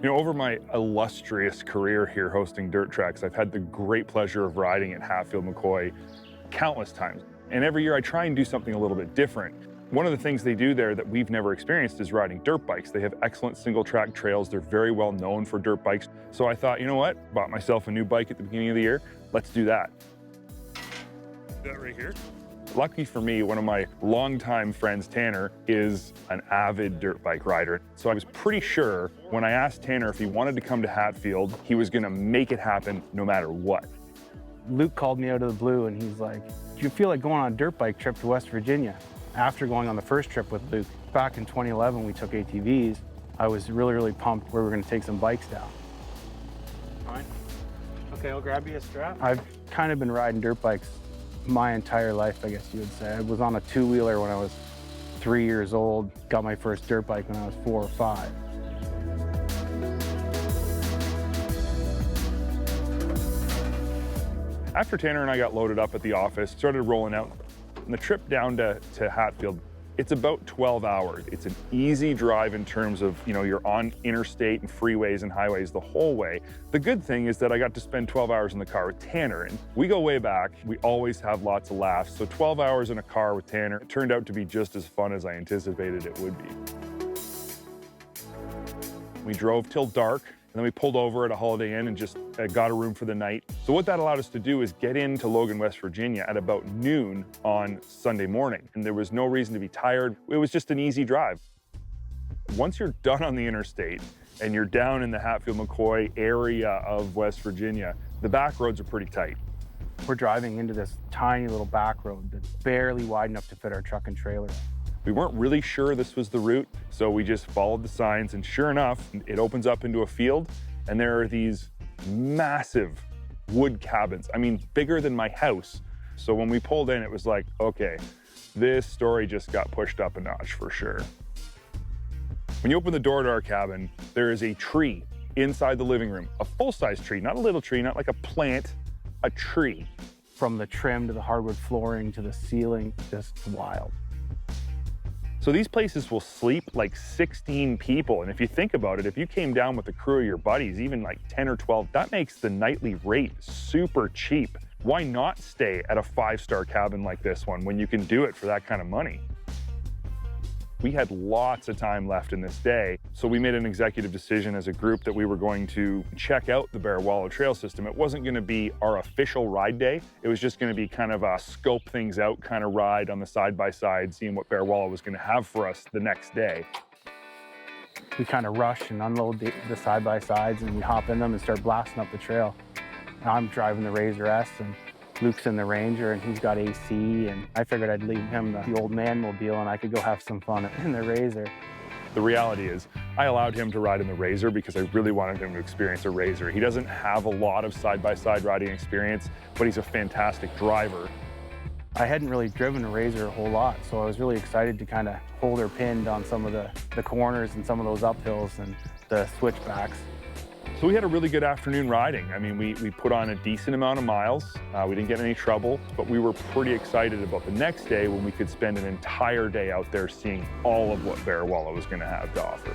You know, over my illustrious career here hosting dirt tracks, I've had the great pleasure of riding at Hatfield-McCoy countless times. And every year I try and do something a little bit different. One of the things they do there that we've never experienced is riding dirt bikes. They have excellent single track trails. They're very well known for dirt bikes. So I thought, you know what? Bought myself a new bike at the beginning of the year. Let's do that. That right here. Lucky for me, one of my longtime friends, Tanner, is an avid dirt bike rider. So I was pretty sure when I asked Tanner if he wanted to come to Hatfield, he was gonna make it happen no matter what. Luke called me out of the blue and he's like, do you feel like going on a dirt bike trip to West Virginia? After going on the first trip with Luke, back in 2011, we took ATVs. I was really pumped we were gonna take some bikes down. Fine. Okay, I'll grab you a strap. I've kind of been riding dirt bikes my entire life, I guess you would say. I was on a two-wheeler when I was 3 years old, got my first dirt bike when I was 4 or 5. After Tanner and I got loaded up at the office, started rolling out, and the trip down to Hatfield, it's about 12 hours. It's an easy drive in terms of, you know, you're on interstate and freeways and highways the whole way. The good thing is that I got to spend 12 hours in the car with Tanner, and we go way back. We always have lots of laughs. So 12 hours in a car with Tanner, it turned out to be just as fun as I anticipated it would be. We drove till dark, and then we pulled over at a Holiday Inn and just got a room for the night. So what that allowed us to do is get into Logan, West Virginia at about noon on Sunday morning. And there was no reason to be tired. It was just an easy drive. Once you're done on the interstate and you're down in the Hatfield-McCoy area of West Virginia, the back roads are pretty tight. We're driving into this tiny little back road that's barely wide enough to fit our truck and trailer. We weren't really sure this was the route, so we just followed the signs, and sure enough, it opens up into a field, and there are these massive wood cabins. I mean, bigger than my house. So when we pulled in, it was like, okay, this story just got pushed up a notch for sure. When you open the door to our cabin, there is a tree inside the living room, a full-size tree, not a little tree, not like a plant, a tree. From the trim to the hardwood flooring to the ceiling, just wild. So these places will sleep like 16 people. And if you think about it, if you came down with a crew of your buddies, even like 10 or 12, that makes the nightly rate super cheap. Why not stay at a 5-star cabin like this one when you can do it for that kind of money? We had lots of time left in this day, so we made an executive decision as a group that we were going to check out the Bearwallow Trail system. It wasn't going to be our official ride day. It was just going to be kind of a scope things out kind of ride on the side-by-side, seeing what Bearwallow was going to have for us the next day. We kind of rush and unload the side-by-sides, and we hop in them and start blasting up the trail. And I'm driving the Razor S, and Luke's in the Ranger, and he's got AC, and I figured I'd leave him the old man mobile and I could go have some fun in the Razor. The reality is, I allowed him to ride in the Razor because I really wanted him to experience a Razor. He doesn't have a lot of side-by-side riding experience, but he's a fantastic driver. I hadn't really driven a Razor a whole lot, so I was really excited to kind of hold her pinned on some of the corners and some of those uphills and the switchbacks. So we had a really good afternoon riding. I mean, we put on a decent amount of miles. We didn't get in any trouble, but we were pretty excited about the next day when we could spend an entire day out there seeing all of what Bearwallow was going to have to offer.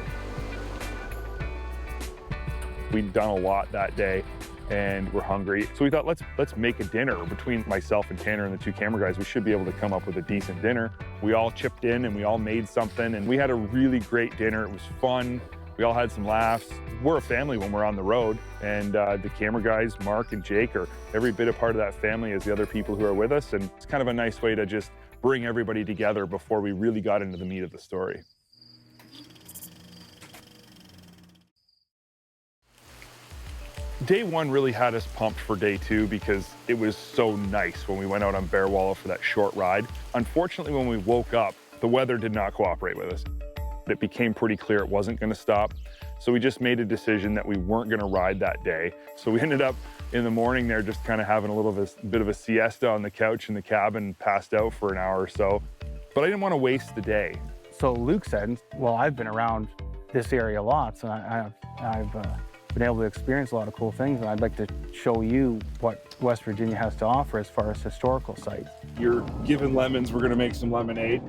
We'd done a lot that day and we're hungry. So we thought, let's make a dinner. Between myself and Tanner and the two camera guys, we should be able to come up with a decent dinner. We all chipped in and we all made something, and we had a really great dinner. It was fun. We all had some laughs. We're a family when we're on the road, and the camera guys, Mark and Jake, are every bit a part of that family as the other people who are with us, and it's kind of a nice way to just bring everybody together before we really got into the meat of the story. Day one really had us pumped for day two because it was so nice when we went out on Bearwallow for that short ride. Unfortunately, when we woke up, the weather did not cooperate with us. It became pretty clear it wasn't going to stop. So we just made a decision that we weren't going to ride that day. So we ended up in the morning there just kind of having a bit of a siesta on the couch in the cabin, passed out for an hour or so. But I didn't want to waste the day. So Luke said, well, I've been around this area a lot, so I've been able to experience a lot of cool things, and I'd like to show you what West Virginia has to offer as far as historical sites. You're given lemons, we're going to make some lemonade.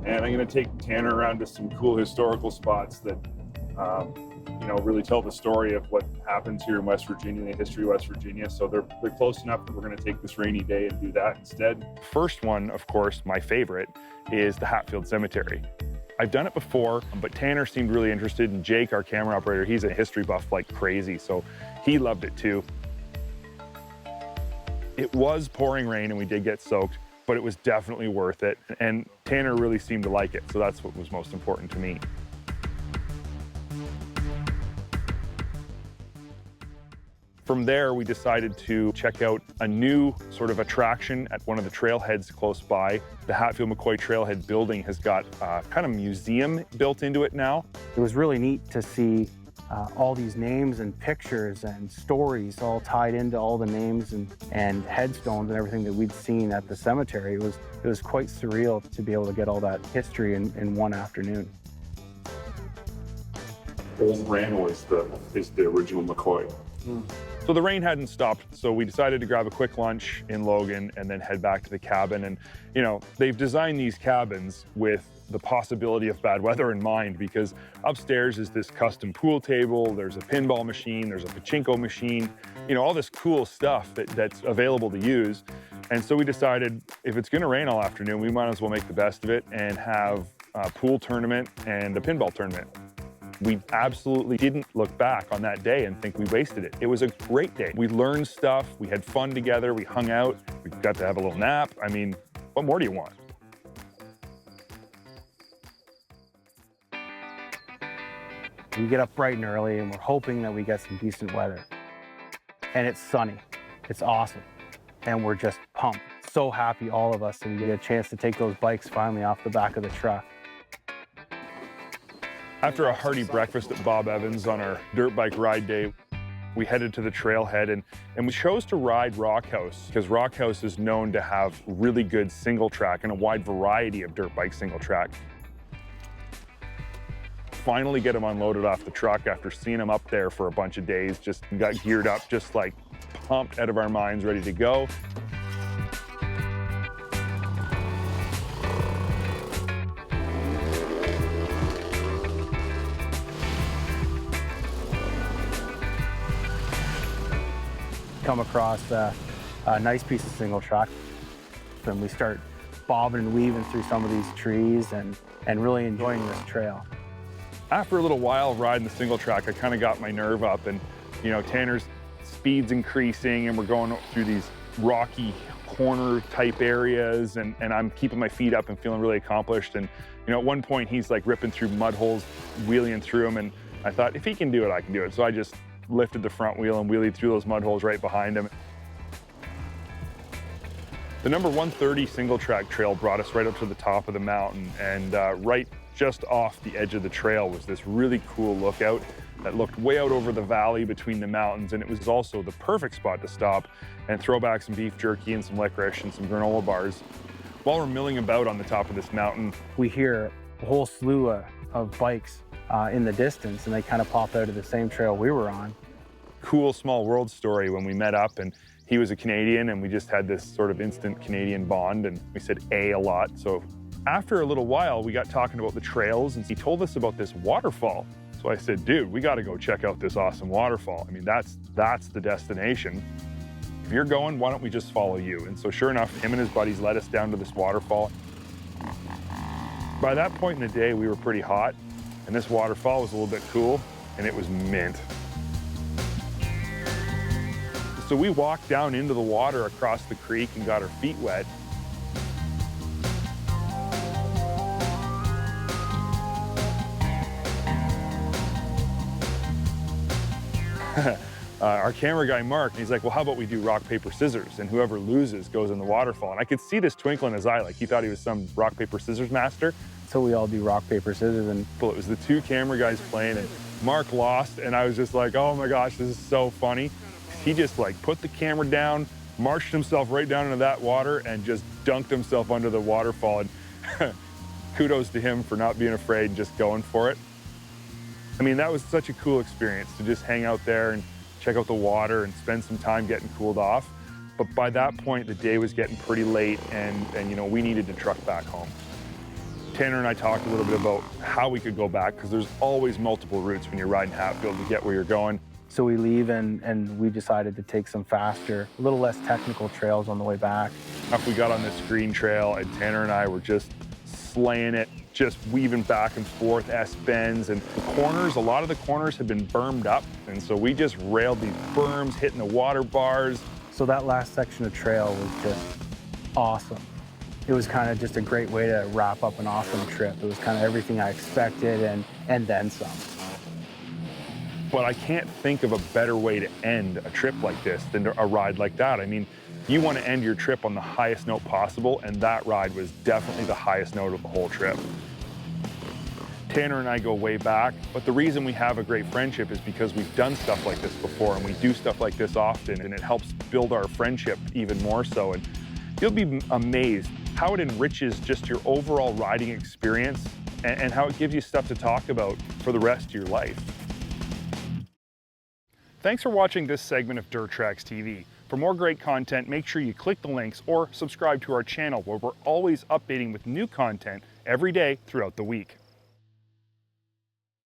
And I'm going to take Tanner around to some cool historical spots that you know, really tell the story of what happens here in West Virginia, the history of West Virginia. So they're close enough that we're going to take this rainy day and do that instead. First one, of course, my favorite, is the Hatfield Cemetery. I've done it before, but Tanner seemed really interested, and Jake, our camera operator, he's a history buff like crazy, so he loved it too. It was pouring rain and we did get soaked, but it was definitely worth it. And Tanner really seemed to like it, so that's what was most important to me. From there, we decided to check out a new sort of attraction at one of the trailheads close by. The Hatfield-McCoy Trailhead building has got kind of museum built into it now. It was really neat to see all these names and pictures and stories all tied into all the names and headstones and everything that we'd seen at the cemetery. It was quite surreal to be able to get all that history in one afternoon. Old Randall is the original McCoy. So the rain hadn't stopped, so we decided to grab a quick lunch in Logan and then head back to the cabin. And, you know, they've designed these cabins with the possibility of bad weather in mind, because upstairs is this custom pool table, there's a pinball machine, there's a pachinko machine, you know, all this cool stuff that's available to use. And so we decided, if it's gonna rain all afternoon, we might as well make the best of it and have a pool tournament and a pinball tournament. We absolutely didn't look back on that day and think we wasted it. It was a great day. We learned stuff, we had fun together, we hung out, we got to have a little nap. I mean, what more do you want? We get up bright and early and we're hoping that we get some decent weather. And it's sunny, it's awesome. And we're just pumped. So happy, all of us, that we get a chance to take those bikes finally off the back of the truck. After a hearty breakfast at Bob Evans on our dirt bike ride day, we headed to the trailhead and we chose to ride Rock House because Rock House is known to have really good single track and a wide variety of dirt bike single track. Finally get them unloaded off the truck after seeing them up there for a bunch of days, just got geared up, just like pumped out of our minds, ready to go. Come across a nice piece of single track, and we start bobbing and weaving through some of these trees and really enjoying this trail. After a little while riding the single track, I kind of got my nerve up, and you know, Tanner's speed's increasing and we're going through these rocky corner type areas, and I'm keeping my feet up and feeling really accomplished. And you know, at one point he's like ripping through mud holes, wheeling through them, and I thought, if he can do it, I can do it. So I just lifted the front wheel and wheelied through those mud holes right behind him. The number 130 single track trail brought us right up to the top of the mountain, and right just off the edge of the trail was this really cool lookout that looked way out over the valley between the mountains, and it was also the perfect spot to stop and throw back some beef jerky and some licorice and some granola bars. While we're milling about on the top of this mountain, we hear a whole slew of bikes in the distance, and they kind of pop out of the same trail we were on. Cool small world story when we met up, and he was a Canadian and we just had this sort of instant Canadian bond, and we said a lot. So after a little while, we got talking about the trails, and he told us about this waterfall. So I said, dude, we got to go check out this awesome waterfall. I mean, that's the destination. If you're going, why don't we just follow you? And so sure enough, him and his buddies led us down to this waterfall. By that point in the day, we were pretty hot, and this waterfall was a little bit cool, and it was mint. So we walked down into the water across the creek and got our feet wet. Our camera guy, Mark, he's like, well, how about we do rock, paper, scissors, and whoever loses goes in the waterfall. And I could see this twinkle in his eye, like he thought he was some rock, paper, scissors master. So we all do rock, paper, scissors. And it was the two camera guys playing, and Mark lost, and I was just like, oh my gosh, this is so funny. He just like put the camera down, marched himself right down into that water, and just dunked himself under the waterfall. And kudos to him for not being afraid and just going for it. I mean, that was such a cool experience to just hang out there and check out the water and spend some time getting cooled off. But by that point, the day was getting pretty late, and you know, we needed to truck back home. Tanner and I talked a little bit about how we could go back, because there's always multiple routes when you're riding Hatfield to get where you're going. So we leave and we decided to take some faster, a little less technical trails on the way back. If we got on this green trail and Tanner and I were just slaying it, just weaving back and forth S-bends, and the corners, a lot of the corners had been bermed up, and so we just railed these berms, hitting the water bars. So that last section of trail was just awesome. It was kind of just a great way to wrap up an awesome trip. It was kind of everything I expected and then some. But I can't think of a better way to end a trip like this than a ride like that. I mean, you want to end your trip on the highest note possible, and that ride was definitely the highest note of the whole trip. Tanner and I go way back, but the reason we have a great friendship is because we've done stuff like this before, and we do stuff like this often, and it helps build our friendship even more so. And you'll be amazed how it enriches just your overall riding experience and how it gives you stuff to talk about for the rest of your life. Thanks for watching this segment of Dirt Trax TV. For more great content, make sure you click the links or subscribe to our channel, where we're always updating with new content every day throughout the week.